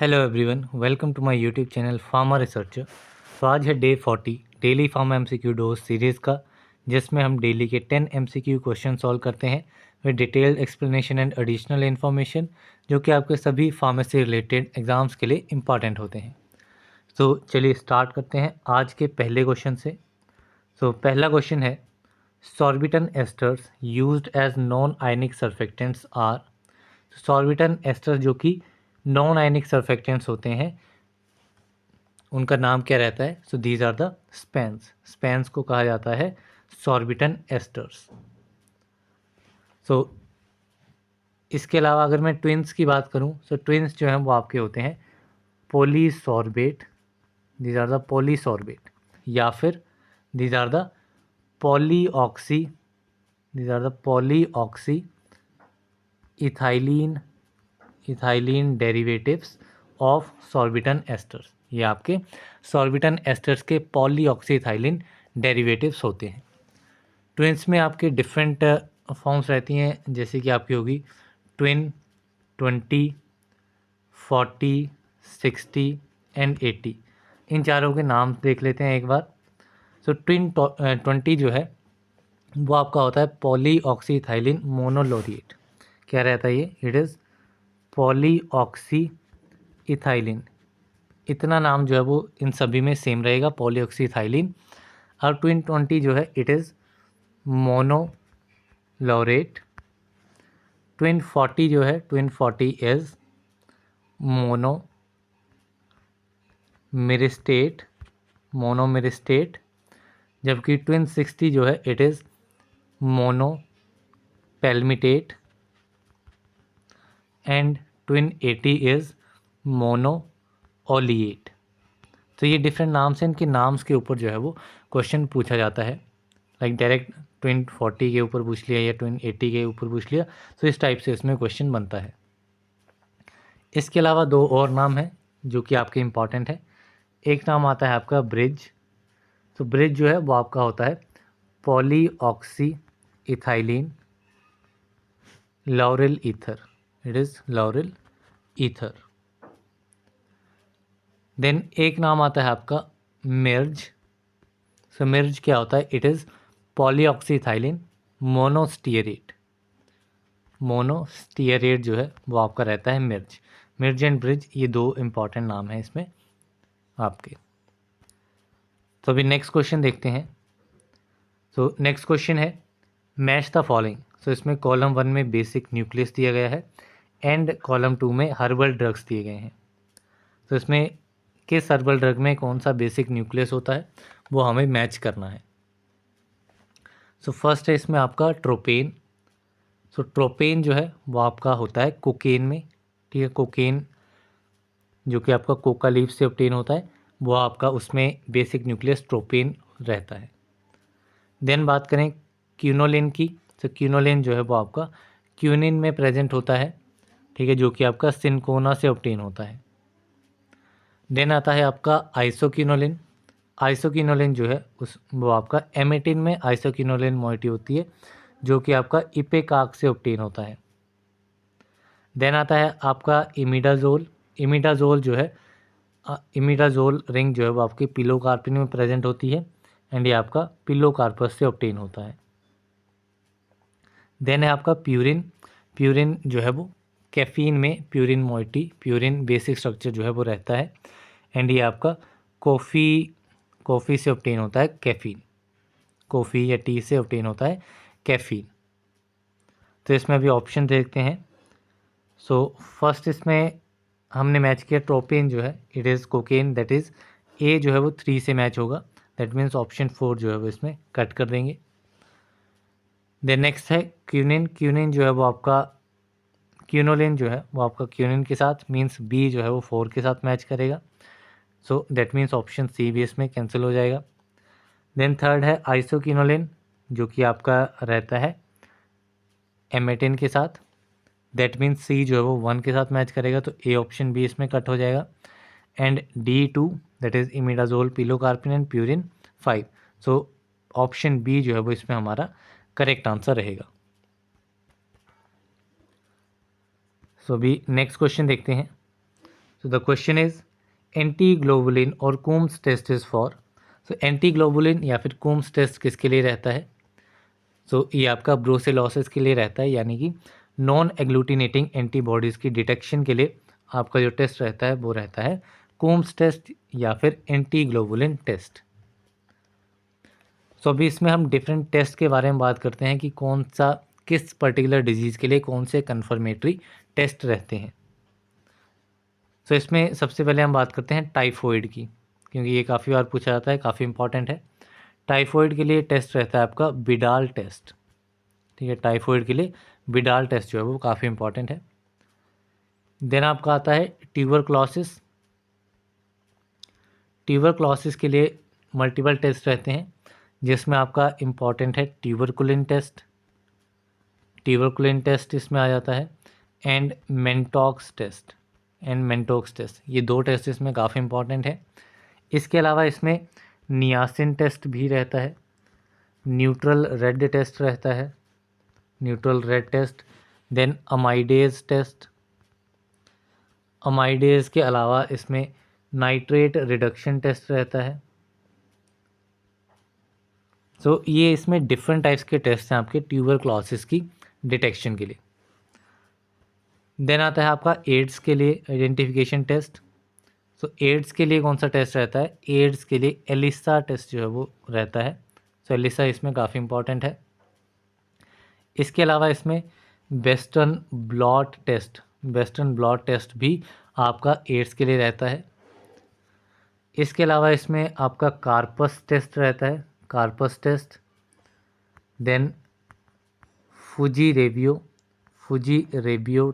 Hello everyone, welcome to my YouTube channel pharma researcher. तो आज है day 40 daily pharma MCQ dose series का, जिसमें हम डेली के 10 एमसीक्यू क्वेश्चन सॉल्व करते हैं with detailed explanation and additional information, जो कि आपके सभी फार्मेसी रिलेटेड एग्जाम्स के लिए इम्पॉर्टेंट होते हैं। तो चलिए स्टार्ट करते हैं आज के पहले क्वेश्चन से। तो पहला क्वेश्चन है, sorbitan esters used as non ionic surfactants are. Sorbitan ester जो कि नॉन आयनिक सर्फेक्टेंट्स होते हैं, उनका नाम क्या रहता है? So these are the spans. Spans को कहा जाता है सॉर्बिटन एस्टर्स। सो इसके अलावा अगर मैं ट्विन्स की बात करूं, सो ट्विन्स जो हैं वो आपके होते हैं polysorbate. These are the polysorbate, या फिर these are the polyoxy. These are the polyoxy ethylene ethylene derivatives of sorbitan esters. ये आपके सॉर्बिटन एस्टर्स के पॉलीऑक्सीइथाइलिन डेरिवेटिव्स होते हैं। ट्विन्स में आपके डिफरेंट फॉर्म्स रहती हैं, जैसे कि आपकी होगी ट्विन 20, 40, 60 एंड 80। इन चारों के नाम देख लेते हैं एक बार। सो ट्विन 20 जो है वो आपका होता है पॉलीऑक्सीइथाइलिन मोनोलोरिएट। क्या रहता है ये? It is polyoxy ethylene. इतना नाम जो है वो इन सभी में सेम रहेगा, पॉलीऑक्सी इथाइलिन। और ट्विन 20 जो है इट इज़ मोनोलोरेट। ट्विन 40 जो है, Tween 40 is mono myristate, monomyristate. जबकि ट्विन 60 जो है it is mono palmitate. And Tween 80 is mono oleate. तो ये डिफरेंट नाम्स हैं, इनके नाम्स के ऊपर जो है वो क्वेश्चन पूछा जाता है। लाइक डायरेक्ट ट्विन 40 के ऊपर पूछ लिया या ट्विन 80 के ऊपर पूछ लिया, तो इस टाइप से इसमें क्वेश्चन बनता है। इसके अलावा दो और नाम हैं जो कि आपके इम्पॉर्टेंट है। एक नाम आता है आपका ब्रिज। तो ब्रिज जो है वो आपका होता है polyoxy ethylene lauryl ether. It is lauryl ether. Then एक नाम आता है आपका मिर्ज। सो मिर्ज क्या होता है? It is पॉलीऑक्सीइथाइलिन मोनोस्टियरेट। मोनोस्टियरेट जो है वो आपका रहता है मिर्ज। मिर्ज एंड ब्रिज, ये दो इंपॉर्टेंट नाम हैं इसमें आपके। तो अभी नेक्स्ट क्वेश्चन देखते हैं। तो नेक्स्ट क्वेश्चन है, मैच द फॉलोइंग। सो इसमें कॉलम 1 में बेसिक न्यूक्लियस दिया गया है एंड कॉलम 2 में हर्बल ड्रग्स दिए गए हैं। तो इसमें किस हर्बल ड्रग में कौन सा बेसिक न्यूक्लियस होता है वो हमें मैच करना है। सो फर्स्ट है इसमें आपका ट्रोपेन। सो ट्रोपेन जो है वो आपका होता है कोकेन में। ठीक है, कोकेन जो कि आपका कोका लीफ से ऑब्टेन होता है, वो आपका उसमें बेसिक न्यूक्लियस ट्रोपेन रहता है। देन बात करें क्यूनोलिन की, तो क्यूनोलिन जो है वो आपका क्यूनिन में प्रेजेंट होता है। ठीक है, जो कि आपका सिनकोना से ऑब्टेन होता है। देन आता है आपका आइसोक्यूनोलिन। आइसोक्यूनोलिन जो है वो आपका एमेटिन में आइसोक्यूनोलिन मोइटी होती है, जो कि आपका इपेकाक से ऑब्टेन होता है। देन आता है आपका इमिडाजोल। इमिडाजोल जो है, इमिडाजोल रिंग जो है वो आपके पिलोकार्पिन में प्रेजेंट होती है एंड ये आपका पिलोकार्पस से ऑब्टेन होता है। देन है आपका प्यूरिन। प्यूरिन जो है वो कैफीन में purine moiety, purine basic structure जो है वो रहता है एंड ये आपका कॉफ़ी से ऑब्टेन होता है कैफीन। कॉफ़ी या टी से ऑब्टेन होता है कैफीन। तो इसमें अभी ऑप्शन देखते हैं। सो फर्स्ट इसमें हमने मैच किया ट्रोपेन जो है it is cocaine, that is a जो है वो 3 से मैच होगा। दैट मीन्स ऑप्शन 4 जो है वो इसमें कट कर देंगे। देन नेक्स्ट है क्यूनिन। क्यूनिन जो है वो आपका क्यूनोलिन जो है वो आपका क्यूनिन के साथ, मीन्स बी जो है वो 4 के साथ मैच करेगा। So that means option C भी इसमें कैंसिल हो जाएगा। देन थर्ड है आइसोक्यूनोलिन, जो कि आपका रहता है एमेटिन के साथ। दैट मीन्स सी जो है वो 1 के साथ मैच करेगा, तो ए ऑप्शन बी इसमें कट हो जाएगा। And D2 that is imidazole pilocarpine and purine 5। So option B जो है वो इसमें हमारा करेक्ट आंसर रहेगा। सो अभी नेक्स्ट क्वेश्चन देखते हैं। So the question is anti-globulin और Coombs test is for. So anti-globulin या फिर Coombs test किसके लिए रहता है? So ये आपका ब्रूसेलोसिस के लिए रहता है, यानी कि नॉन एग्लूटिनेटिंग एंटीबॉडीज़ की डिटेक्शन के लिए आपका जो टेस्ट रहता है वो रहता है Coombs टेस्ट या फिर एंटी-ग्लोबुलिन टेस्ट। सो अभी इसमें हम डिफरेंट टेस्ट के बारे में बात करते हैं कि कौन सा किस पर्टिकुलर डिजीज़ के लिए कौन से कन्फर्मेटरी टेस्ट रहते हैं। सो इसमें सबसे पहले हम बात करते हैं टाइफॉइड की, क्योंकि ये काफ़ी बार पूछा जाता है, काफ़ी इंपॉर्टेंट है। टाइफॉइड के लिए टेस्ट रहता है आपका बिडाल टेस्ट, ठीक है। टाइफॉइड के लिए बिडाल टेस्ट जो है वो काफ़ी इंपॉर्टेंट है। देन आपका आता है ट्यूबरक्लोसिस। ट्यूबरक्लोसिस के लिए मल्टीपल टेस्ट रहते हैं, जिसमें आपका इम्पॉर्टेंट है ट्यूबरकुलिन टेस्ट। ट्यूबरकुलिन टेस्ट इसमें आ जाता है एंड मेंटॉक्स टेस्ट। ये दो टेस्ट इसमें काफ़ी इंपॉर्टेंट है। इसके अलावा इसमें नियासिन टेस्ट भी रहता है, न्यूट्रल रेड टेस्ट रहता है, neutral red test. Then amidase test. Amidase के अलावा इसमें नाइट्रेट रिडक्शन टेस्ट रहता है। सो ये इसमें डिफरेंट टाइप्स के टेस्ट हैं आपके ट्यूबरक्लोसिस की डिटेक्शन के लिए। देन आता है आपका एड्स के लिए आइडेंटिफिकेशन टेस्ट। सो एड्स के लिए कौन सा टेस्ट रहता है? एड्स के लिए एलिसा टेस्ट जो है वो रहता है। सो एलिसा इसमें काफ़ी इंपॉर्टेंट है। इसके अलावा इसमें वेस्टर्न ब्लॉट टेस्ट भी आपका एड्स के लिए रहता है। इसके अलावा इसमें आपका कार्पस टेस्ट रहता है, carpus test. Then Fujirebio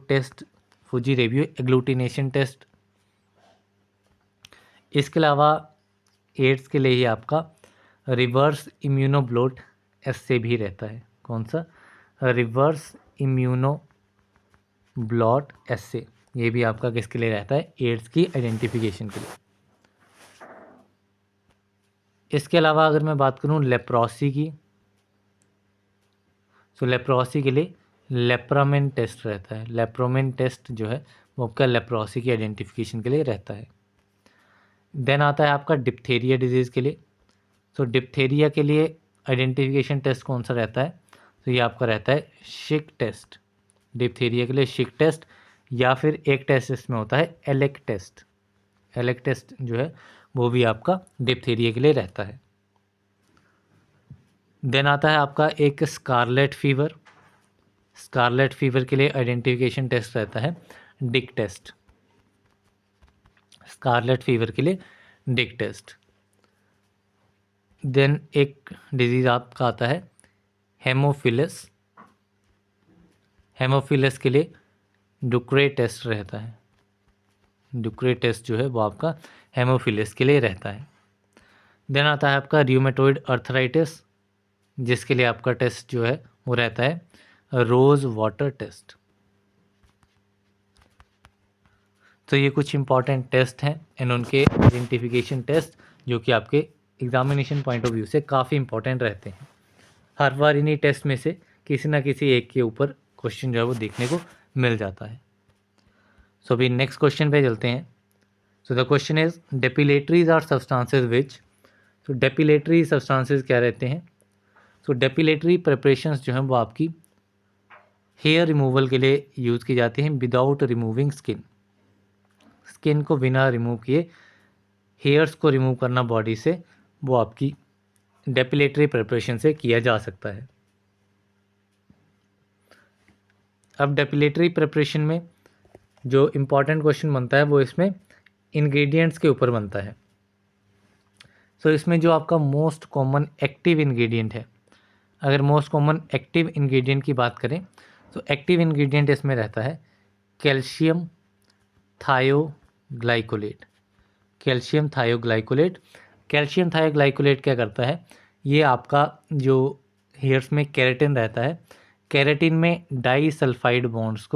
test, Fujirebio agglutination test. इसके अलावा एड्स के लिए ही आपका रिवर्स इम्यूनोब्लॉट एस्से भी रहता है। कौन सा? रिवर्स इम्यूनोब्लॉट एस्से, ये भी आपका किसके लिए रहता है? एड्स की आइडेंटिफिकेशन के लिए। इसके अलावा अगर मैं बात करूं लेप्रोसी की, सो लेप्रोसी के लिए लेप्रामिन टेस्ट रहता है। लेप्रामिन टेस्ट जो है वो आपका लेप्रोसी की आइडेंटिफिकेशन के लिए रहता है। देन आता है आपका डिप्थेरिया डिजीज़ के लिए। सो डिप्थेरिया के लिए आइडेंटिफिकेशन टेस्ट कौन सा रहता है? तो ये आपका रहता है शिक टेस्ट। डिप्थेरिया के लिए शिक टेस्ट, या फिर एक टेस्ट इसमें होता है एलेक टेस्ट। एलेक टेस्ट जो है वो भी आपका डिप्थेरिया के लिए रहता है। देन आता है आपका एक स्कारलेट फीवर। स्कारलेट फीवर के लिए आइडेंटिफिकेशन टेस्ट रहता है डिक टेस्ट। स्कारलेट फीवर के लिए डिक टेस्ट। देन एक डिजीज़ आपका आता है हेमोफिलस। हेमोफिलस के लिए डुक्रे टेस्ट रहता है। डुक्रे टेस्ट जो है वो आपका हेमोफिलस के लिए रहता है। देन आता है आपका र्यूमेटॉइड अर्थराइटिस, जिसके लिए आपका टेस्ट जो है वो रहता है रोज़ वाटर टेस्ट। तो ये कुछ इंपॉर्टेंट टेस्ट हैं एंड उनके आइडेंटिफिकेशन टेस्ट जो कि आपके एग्जामिनेशन पॉइंट ऑफ व्यू से काफ़ी इंपॉर्टेंट रहते हैं। हर बार इन्हीं टेस्ट में से किसी ना किसी एक के ऊपर क्वेश्चन जो है वो देखने को मिल जाता है। सो अभी नेक्स्ट क्वेश्चन पे चलते हैं। So the question is depilatories are substances which. तो डेपिलेटरी सब्सटेंसेस क्या रहते हैं? सो डेपिलेटरी प्रिपरेशंस जो हैं वो आपकी हेयर रिमूवल के लिए यूज़ की जाती हैं विदाउट रिमूविंग स्किन। स्किन को बिना रिमूव किए हेयर्स को रिमूव करना बॉडी से, वो आपकी डेपिलेटरी प्रिपरेशन से किया जा सकता है। अब डेपिलेटरी प्रिपरेशन में जो इम्पॉर्टेंट क्वेश्चन बनता है वो इसमें इंग्रेडिएंट्स के ऊपर बनता है। सो इसमें जो आपका मोस्ट कॉमन एक्टिव इंग्रेडिएंट है, अगर मोस्ट कॉमन एक्टिव इंग्रेडिएंट की बात करें तो एक्टिव इंग्रेडिएंट इसमें रहता है कैल्शियम थायोग्लाइकोलेट। कैल्शियम थायोग्लाइकोलेट। कैल्शियम थायोग्लाइकोलेट क्या करता है? ये आपका जो हेयर्स में केराटिन रहता है, केराटिन में डाइसल्फाइड बॉन्ड्स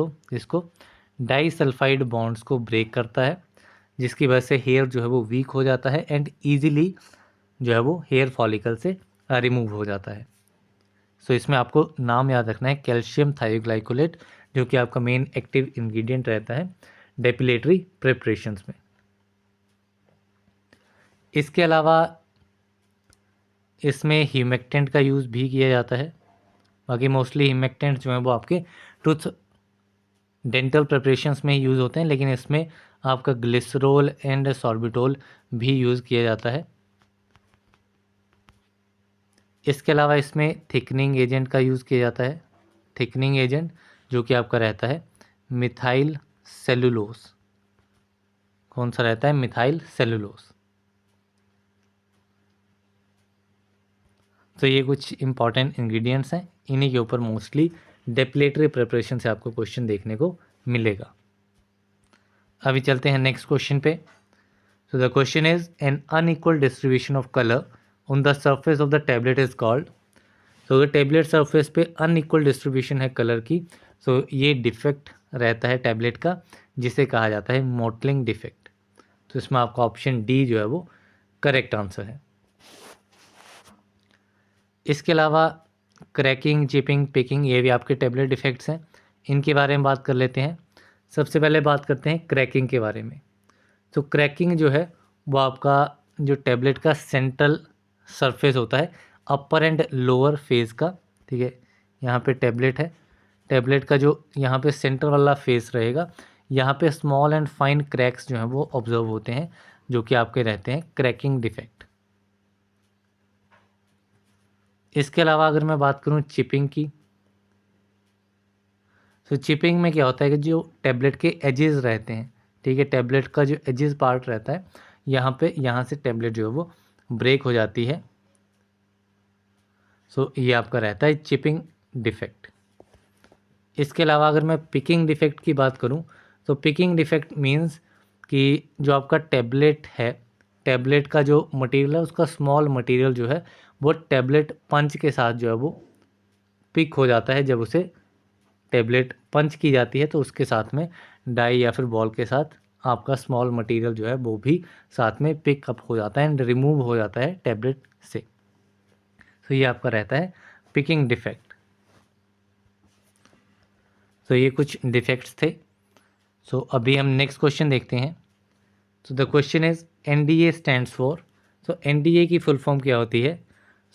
को ब्रेक करता है, जिसकी वजह से हेयर जो है वो वीक हो जाता है एंड ईजिली जो है वो हेयर फॉलिकल से रिमूव हो जाता है। सो इसमें आपको नाम याद रखना है कैल्शियम थायोग्लाइकोलेट, जो कि आपका मेन एक्टिव इंग्रेडिएंट रहता है डेपिलेटरी प्रिपरेशंस में। इसके अलावा इसमें ह्यूमेक्टेंट का यूज़ भी किया जाता है। बाकी मोस्टली ह्यूमेक्टेंट जो है वो आपके टूथ डेंटल प्रिपरेशंस में यूज़ होते हैं, लेकिन इसमें आपका ग्लिसरॉल एंड सॉर्बिटोल भी यूज़ किया जाता है। इसके अलावा इसमें थिकनिंग एजेंट का यूज़ किया जाता है। थिकनिंग एजेंट जो कि आपका रहता है मिथाइल सेलुलोज। कौन सा रहता है? Methyl cellulose. तो ये कुछ इंपॉर्टेंट इंग्रेडिएंट्स हैं, इन्हीं के ऊपर मोस्टली डेपिलेटरी प्रिपरेशन से आपको क्वेश्चन देखने को मिलेगा। अभी चलते हैं नेक्स्ट क्वेश्चन पे। So the question is an unequal distribution of color on the surface of the tablet is called. So अगर टेबलेट सरफेस पे अनइक्वल डिस्ट्रीब्यूशन है कलर की, so ये डिफेक्ट रहता है टैबलेट का, जिसे कहा जाता है मोटलिंग डिफेक्ट। तो इसमें आपका ऑप्शन डी जो है वो करेक्ट आंसर है। इसके अलावा क्रैकिंग, चिपिंग, पिकिंग, ये भी आपके टैबलेट डिफेक्ट्स हैं। इनके बारे में बात कर लेते हैं। सबसे पहले बात करते हैं क्रैकिंग के बारे में। तो क्रैकिंग जो है वो आपका जो टैबलेट का सेंट्रल सरफेस होता है, अपर एंड लोअर फेस का, ठीक है। यहाँ पे टैबलेट है, टैबलेट का जो यहाँ पे सेंटर वाला फेस रहेगा, यहाँ पे स्मॉल एंड फाइन क्रैक्स जो हैं वो ऑब्जर्व होते हैं, जो कि आपके रहते हैं क्रैकिंग डिफेक्ट। इसके अलावा अगर मैं बात करूँ चिपिंग की, तो चिपिंग में क्या होता है कि जो टैबलेट के एजेस रहते हैं, ठीक है, टैबलेट का जो एजेस पार्ट रहता है, यहाँ से टैबलेट जो है वो ब्रेक हो जाती है। सो ये आपका रहता है चिपिंग डिफेक्ट। इसके अलावा अगर मैं पिकिंग डिफेक्ट की बात करूँ, तो पिकिंग डिफेक्ट मीन्स कि जो आपका टैबलेट है, टैबलेट का जो मटेरियल है, उसका स्मॉल मटेरियल जो है वो टैबलेट पंच के साथ जो है वो पिक हो जाता है। जब उसे टैबलेट पंच की जाती है तो उसके साथ में डाई या फिर बॉल के साथ आपका स्मॉल मटेरियल जो है वो भी साथ में पिकअप हो जाता है एंड रिमूव हो जाता है टैबलेट से। तो ये आपका रहता है पिकिंग डिफेक्ट। तो ये कुछ डिफेक्ट्स थे। सो अभी हम नेक्स्ट क्वेश्चन देखते हैं। So the question is NDA stands for. So NDA की फुल फॉर्म क्या होती है?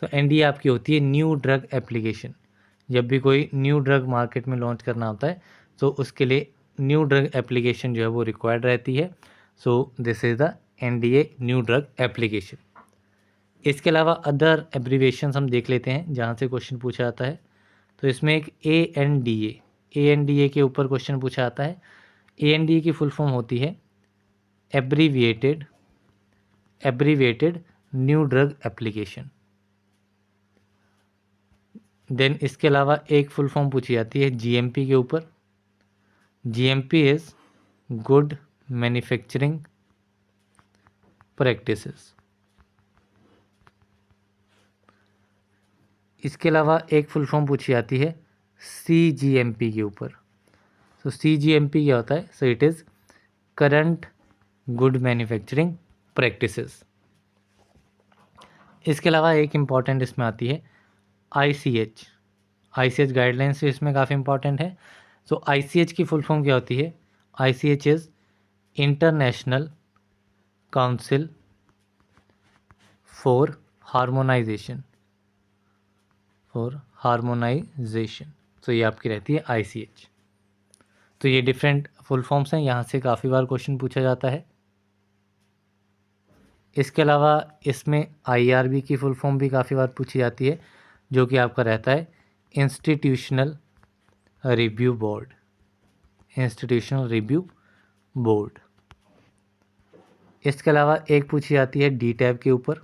सो एनडीए आपकी होती है न्यू ड्रग एप्लीकेशन। जब भी कोई न्यू ड्रग मार्केट में लॉन्च करना होता है तो उसके लिए न्यू ड्रग एप्लीकेशन जो है वो रिक्वायर्ड रहती है। So this is the NDA new drug application. इसके अलावा अदर एब्रीवेशंस हम देख लेते हैं जहाँ से क्वेश्चन पूछा जाता है। तो इसमें एक ए एन डी ए के ऊपर क्वेश्चन पूछा जाता है। ए एन डी ए की फुल फॉर्म होती है abbreviated new drug application. Then इसके अलावा एक फुल फॉर्म पूछी जाती है जीएमपी के ऊपर। GMP is good manufacturing practices. इसके अलावा एक फुल फॉर्म पूछी जाती है सीजीएमपी के ऊपर। तो सीजीएमपी क्या होता है? So it is current good manufacturing practices. इसके अलावा एक इम्पॉर्टेंट इसमें आती है आईसीएच गाइडलाइंस भी इसमें काफ़ी इंपॉर्टेंट है। सो आईसीएच की फुल फॉर्म क्या होती है? ICH is international council for harmonisation. तो ये आपकी रहती है आईसीएच। तो ये डिफरेंट फुल फॉर्म्स हैं, यहाँ से काफ़ी बार क्वेश्चन पूछा जाता है। इसके अलावा इसमें आईआरबी की फुल फॉर्म भी काफ़ी बार पूछी जाती है, जो कि आपका रहता है इंस्टीट्यूशनल रिव्यू बोर्ड। इसके अलावा एक पूछी जाती है डी टैब के ऊपर।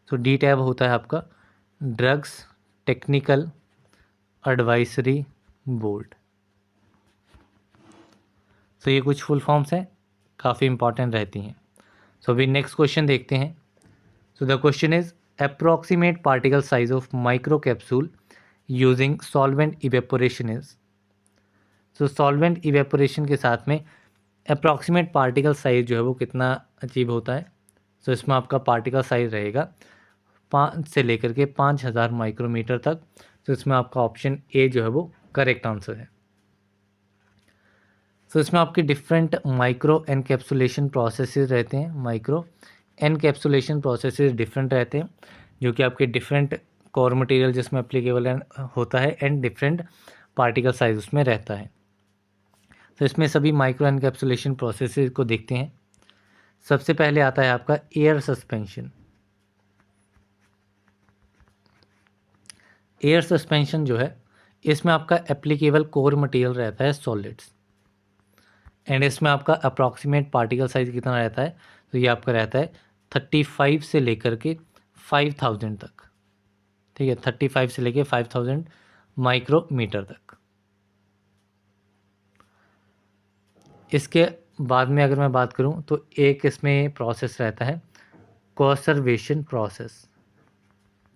तो डी टैब होता है आपका ड्रग्स टेक्निकल एडवाइजरी बोर्ड। तो ये कुछ फुल फॉर्म्स हैं, काफ़ी इंपॉर्टेंट रहती हैं। सो अभी नेक्स्ट क्वेश्चन देखते हैं। So the question is approximate particle size of micro capsule using solvent evaporation is. So solvent evaporation के साथ में अप्रॉक्सीमेट पार्टिकल साइज जो है वो कितना अचीव होता है? सो इसमें आपका पार्टिकल साइज रहेगा 5 से लेकर के 5000 माइक्रोमीटर तक। तो इसमें आपका ऑप्शन ए जो है वो करेक्ट आंसर है। तो इसमें आपके डिफरेंट माइक्रो एनकैप्सुलेशन प्रोसेसेस रहते हैं। माइक्रो एनकैप्सुलेशन प्रोसेसेस डिफरेंट रहते हैं, जो कि आपके डिफरेंट कोर मटेरियल जिसमें एप्लीकेबल होता है एंड डिफरेंट पार्टिकल साइज उसमें रहता है। तो इसमें सभी माइक्रो एनकैप्सुलेशन प्रोसेसेस को देखते हैं। सबसे पहले आता है आपका एयर सस्पेंशन। एयर सस्पेंशन जो है, इसमें आपका एप्लीकेबल कोर मटेरियल रहता है सॉलिड्स, एंड इसमें आपका अप्रॉक्सीमेट पार्टिकल साइज कितना रहता है, तो ये आपका रहता है 35 से लेकर के 5000 तक। ठीक है, 35 से लेकर 5000 माइक्रोमीटर तक। इसके बाद में अगर मैं बात करूं तो एक इसमें प्रोसेस रहता है conservation process,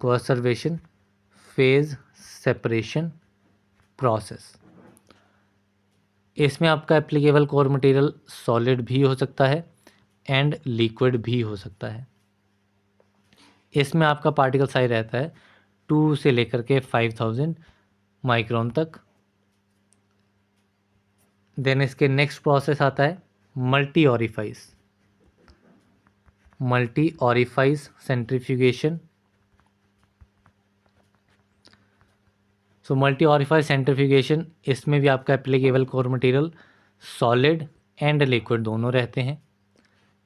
conservation phase separation process. इसमें आपका एप्लीकेबल कोर मटेरियल सॉलिड भी हो सकता है एंड लिक्विड भी हो सकता है। इसमें आपका पार्टिकल साइज रहता है 2 से लेकर के 5000 माइक्रोन तक। देन इसके नेक्स्ट प्रोसेस आता है multi orifice, multi orifice centrifugation. So multi orifice centrifugation, इसमें भी आपका applicable core material solid and liquid दोनों रहते हैं,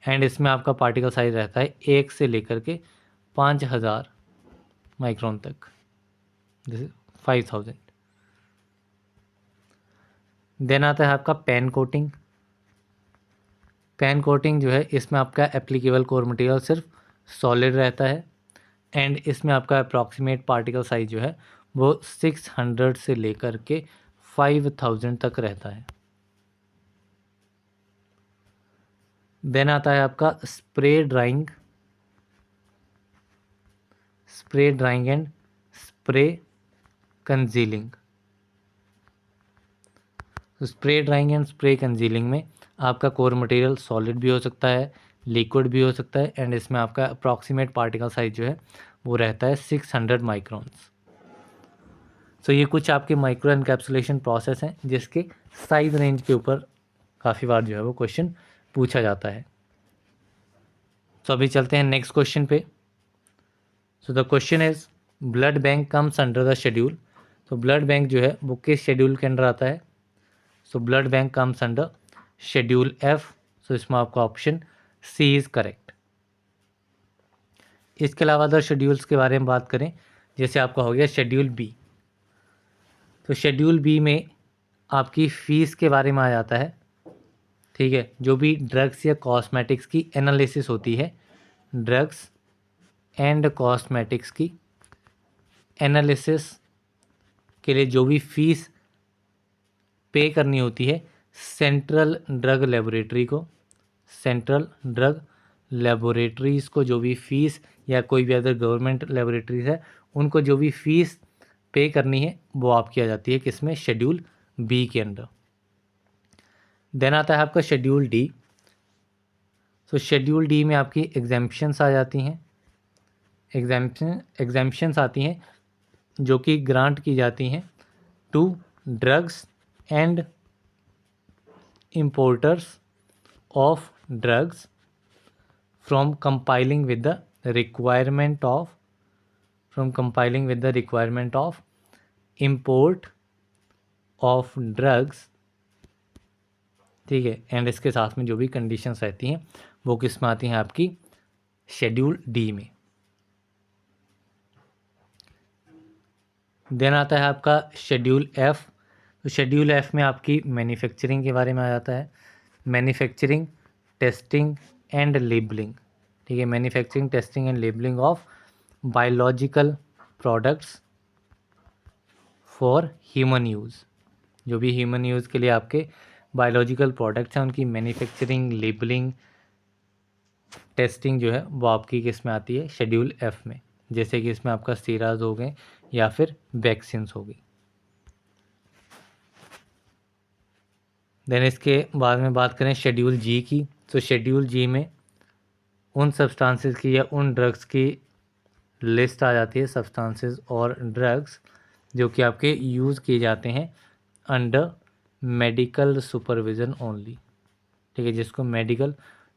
एंड इसमें आपका पार्टिकल साइज रहता है 1 से लेकर के 5000 माइक्रोन तक, जैसे 5000। देन आता है आपका पेन कोटिंग। पेन कोटिंग जो है, इसमें आपका एप्लीकेबल कोर मटेरियल सिर्फ सॉलिड रहता है, एंड इसमें आपका अप्रॉक्सीमेट पार्टिकल साइज जो है वो 600 से लेकर के 5000 तक रहता है। देन आता है आपका spray drying, spray drying and spray congealing. Spray drying and spray congealing में आपका कोर मटेरियल सॉलिड भी हो सकता है, लिक्विड भी हो सकता है, एंड इसमें आपका अप्रॉक्सीमेट पार्टिकल साइज जो है वो रहता है 600 माइक्रोन्स। तो ये कुछ आपके माइक्रो एनकैप्सुलेशन प्रोसेस हैं जिसके साइज रेंज के ऊपर काफ़ी बार जो है वो क्वेश्चन पूछा जाता है। तो अभी चलते हैं नेक्स्ट क्वेश्चन पे। So the question is blood bank comes under the schedule. तो ब्लड बैंक जो है वो किस शेड्यूल के अंडर आता है? So blood bank comes under schedule F. सो इसमें आपका ऑप्शन सी इज़ करेक्ट। इसके अलावा अदर शेड्यूल्स के बारे में बात करें, जैसे आपका हो गया शेड्यूल बी। तो शेड्यूल बी में आपकी फ़ीस के बारे में आ जाता है। ठीक है, जो भी ड्रग्स या कॉस्मेटिक्स की एनालिसिस होती है, ड्रग्स एंड कॉस्मेटिक्स की एनालिसिस के लिए जो भी फीस पे करनी होती है सेंट्रल ड्रग लेबोरेटरी को, सेंट्रल ड्रग लेबोरेटरीज़ को जो भी फ़ीस, या कोई भी अदर गवर्नमेंट लेबोरेटरीज़ है उनको जो भी फ़ीस पे करनी है वो आपकी आ जाती है किसमें? शेड्यूल बी के अंडर। देन आता है आपका शेड्यूल डी। तो शेड्यूल डी में आपकी एग्जेम्पशंस आ जाती हैं। एग्जेम्पशंस आती हैं जो कि ग्रांट की जाती हैं to drugs and importers of drugs from complying with the requirement of import of drugs। ठीक है, एंड इसके साथ में जो भी कंडीशंस रहती हैं वो किस में आती हैं? आपकी शेड्यूल डी में। देन आता है आपका शेड्यूल एफ। तो शेड्यूल एफ में आपकी मैन्युफैक्चरिंग के बारे में आ जाता है। Manufacturing, testing and labelling. ठीक है, manufacturing, testing and labelling of biological products for human use. जो भी ह्यूमन यूज़ के लिए आपके बायोलॉजिकल प्रोडक्ट्स हैं उनकी मैन्युफैक्चरिंग, लेबलिंग, टेस्टिंग जो है वो आपकी किस में आती है? शेड्यूल एफ में। जैसे कि इसमें आपका सीराज हो गए या फिर वैक्सीन्स हो गई। देन इसके बाद में बात करें शेड्यूल जी की। तो शेड्यूल जी में उन सब्सटेंसेस की या उन ड्रग्स की लिस्ट आ जाती है, सब्सटेंसेस और ड्रग्स जो कि आपके यूज़ किए जाते हैं अंडर मेडिकल सुपरविज़न ओनली, ठीक है, जिसको मेडिकल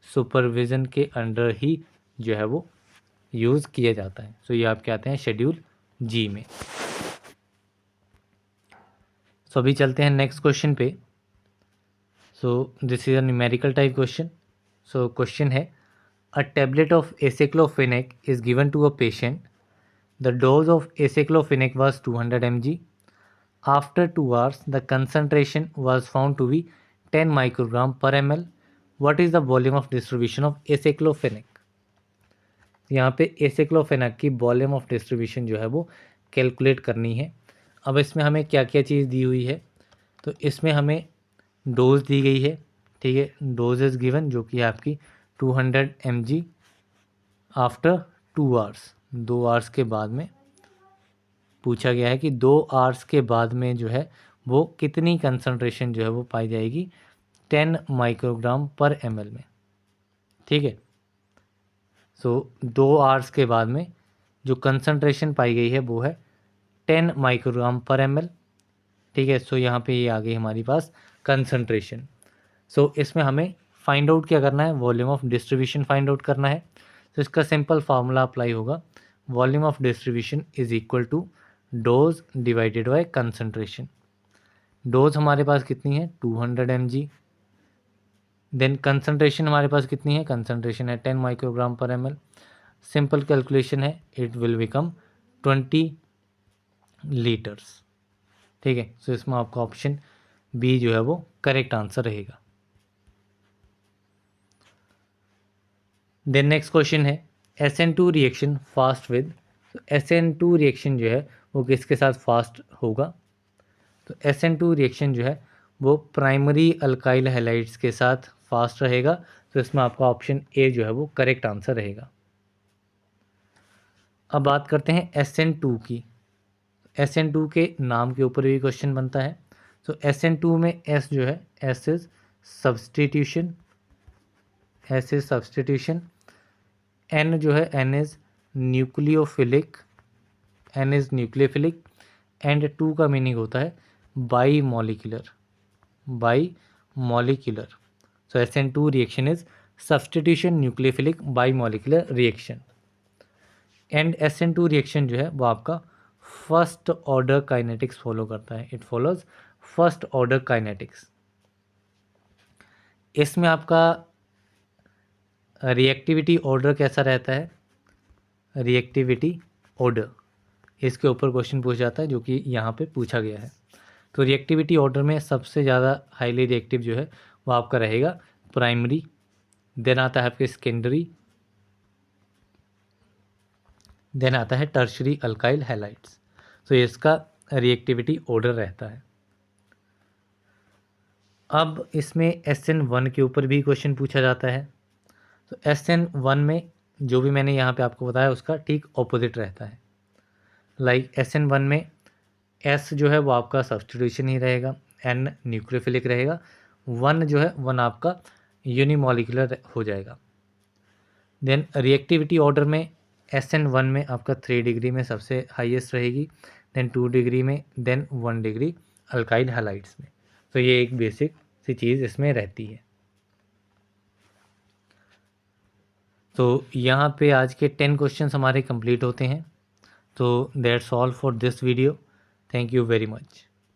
सुपरविज़न के अंडर ही जो है वो यूज़ किया जाता है। सो ये आपके आते हैं शेड्यूल जी में। सो अभी चलते हैं नेक्स्ट क्वेश्चन पे। So this is a numerical type question. सो क्वेश्चन है, a tablet of aceclofenac is given to a patient, the dose of aceclofenac was 200 mg, after 2 hours the concentration was found to be 10 microgram per ml, what is the volume of distribution of एसाइक्लोफेनेक। यहाँ पे एसाइक्लोफेनेक की volume of distribution जो है वो calculate करनी है। अब इसमें हमें क्या क्या चीज़ दी हुई है, तो इसमें हमें डोज दी गई है, ठीक है, डोज इज़ गिवन जो कि है आपकी 200 mg आफ्टर 2 hours, 2 hours के बाद में पूछा गया है कि 2 hours के बाद में जो है वो कितनी कंसंट्रेशन जो है वो पाई जाएगी 10 माइक्रोग्राम पर ml में, ठीक है। सो 2 hours के बाद में जो कंसंट्रेशन पाई गई है वो है 10 माइक्रोग्राम पर ml, ठीक है। सो यहाँ पे ये आ गई हमारी पास कंसंट्रेशन। सो इसमें हमें फाइंड आउट क्या करना है, volume of distribution find out करना है। तो इसका सिंपल फार्मूला अप्लाई होगा, volume of distribution is equal to dose divided by concentration. Dose हमारे पास कितनी है 200 mg, देन कंसंट्रेशन हमारे पास कितनी है, कंसंट्रेशन है 10 माइक्रोग्राम पर ml। सिंपल कैलकुलेशन है, इट विल बिकम 20 लीटर्स, ठीक है। सो इसमें आपका ऑप्शन बी जो है वो करेक्ट आंसर रहेगा। देन नेक्स्ट क्वेश्चन है, SN2 रिएक्शन फास्ट विद, तो SN2 रिएक्शन जो है वो किसके साथ फास्ट होगा, तो SN2 रिएक्शन जो है वो प्राइमरी अल्काइल हैलाइड्स के साथ फास्ट रहेगा। तो इसमें आपका ऑप्शन ए जो है वो करेक्ट आंसर रहेगा। अब बात करते हैं SN2 की। SN2 के नाम के ऊपर भी क्वेश्चन बनता है। तो SN2 में S जो है, S is substitution, S is substitution, N जो है, N is nucleophilic, N is nucleophilic, and 2 का मीनिंग होता है by molecular, by molecular. So SN2 reaction is substitution nucleophilic by molecular reaction. And SN2 reaction जो है वो आपका first order kinetics follow करता है, it follows first order kinetics. इसमें आपका रिएक्टिविटी ऑर्डर कैसा रहता है, रिएक्टिविटी ऑर्डर इसके ऊपर क्वेश्चन पूछा जाता है जो कि यहाँ पे पूछा गया है। तो रिएक्टिविटी ऑर्डर में सबसे ज़्यादा हाईली रिएक्टिव जो है वो आपका रहेगा प्राइमरी, देन आता है आपके सेकेंडरी, देन आता है टर्शरी अल्काइल हैलाइड्स। तो इसका रिएक्टिविटी ऑर्डर रहता है। अब इसमें SN1 के ऊपर भी क्वेश्चन पूछा जाता है। तो SN1 में जो भी मैंने यहाँ पे आपको बताया उसका ठीक ऑपोजिट रहता है। लाइक SN1 में S जो है वो आपका सब्सटीट्यूशन ही रहेगा, N न्यूक्लियोफिलिक रहेगा, 1 जो है 1 आपका यूनिमॉलिकुलर हो जाएगा। देन रिएक्टिविटी ऑर्डर में SN1 में आपका 3 डिग्री में सबसे हाईएस्ट रहेगी, देन 2 डिग्री में, देन 1 डिग्री अल्काइल हैलाइड्स में। तो ये एक बेसिक सी चीज़ इसमें रहती है। तो यहाँ पे आज के 10 क्वेश्चंस हमारे कंप्लीट होते हैं। तो that's all for this video, thank you very much.